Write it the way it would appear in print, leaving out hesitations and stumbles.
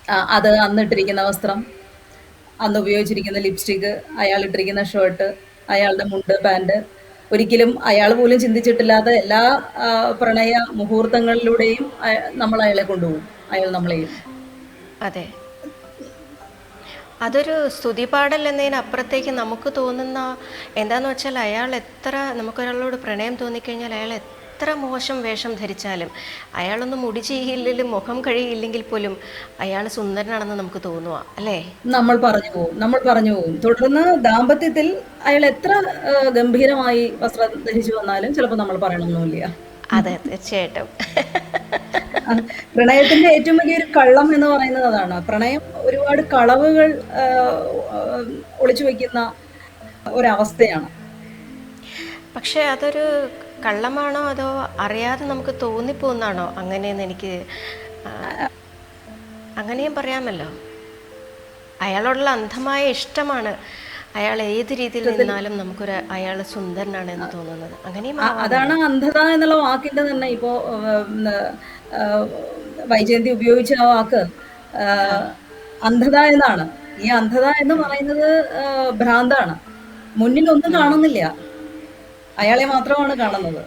അത് അന്നിട്ടിരിക്കുന്ന വസ്ത്രം, അന്ന് ഉപയോഗിച്ചിരിക്കുന്ന ലിപ്സ്റ്റിക്ക്, അയാളിട്ടിരിക്കുന്ന ഷർട്ട്, അയാളുടെ മുണ്ട്, പാന്റ്. ഒരിക്കലും അയാള് പോലും ചിന്തിച്ചിട്ടില്ലാത്ത എല്ലാ പ്രണയ മുഹൂർത്തങ്ങളിലൂടെയും നമ്മൾ അയാളെ കൊണ്ടുപോകും. അയാൾ നമ്മളെയും. അതെ. അതൊരു സ്തുതിപാഠൽ എന്നതിനപ്പുറത്തേക്ക് നമുക്ക് തോന്നുന്ന എന്താന്ന് വെച്ചാൽ അയാൾ എത്ര നമുക്കൊരാളോട് പ്രണയം തോന്നിക്കഴിഞ്ഞാൽ അയാൾ എത്ര മോശം വേഷം ധരിച്ചാലും അയാളൊന്ന് മുടി ചീകിയില്ലെങ്കിലും മുഖം കഴുകിയില്ലെങ്കിൽ പോലും അയാൾ സുന്ദരനാണെന്ന് നമുക്ക് തോന്നുക അല്ലേ? നമ്മൾ പറഞ്ഞു പോകും. തുടർന്ന് ദാമ്പത്യത്തിൽ അയാൾ എത്ര ഗംഭീരമായി വസ്ത്രം ധരിച്ചു വന്നാലും ചിലപ്പോൾ നമ്മൾ പറയണമൊന്നുമില്ല. അതെ തീർച്ചയായിട്ടും. പ്രണയത്തിന്റെ ഏറ്റവും വലിയൊരു കള്ളം എന്ന് പറയുന്നത് അതാണ്. പ്രണയം ഒരുപാട് കളവുകൾ ഒളിച്ചു വെക്കുന്ന ഒരവസ്ഥയാണ്. പക്ഷെ അതൊരു കള്ളമാണോ അതോ അറിയാതെ നമുക്ക് തോന്നിപ്പോകുന്നാണോ അങ്ങനെയെന്ന് എനിക്ക് ആ, അങ്ങനെയും പറയാമല്ലോ. അയാളോടുള്ള അന്ധമായ ഇഷ്ടമാണ് അയാൾ ഏത് രീതിയിൽ ഇഷ്ടത്തിൽ നിന്നാലും നമുക്കൊരു അയാൾ സുന്ദരനാണ് എന്ന് തോന്നുന്നത്. അങ്ങനെയും അതാണ് ആവാമല്ലോ. അന്ധത എന്നുള്ള വാക്കിന്റെ തന്നെ ഇപ്പോ വൈജയന്തി ഉപയോഗിച്ച ആ വാക്ക് ആ അന്ധത എന്നാണ്. ഈ അന്ധത എന്ന് പറയുന്നത് ഭ്രാന്താണ്. മുന്നിൽ ഒന്നും കാണുന്നില്ല. അയാളെ മാത്രമാണ് കാണുന്നത്.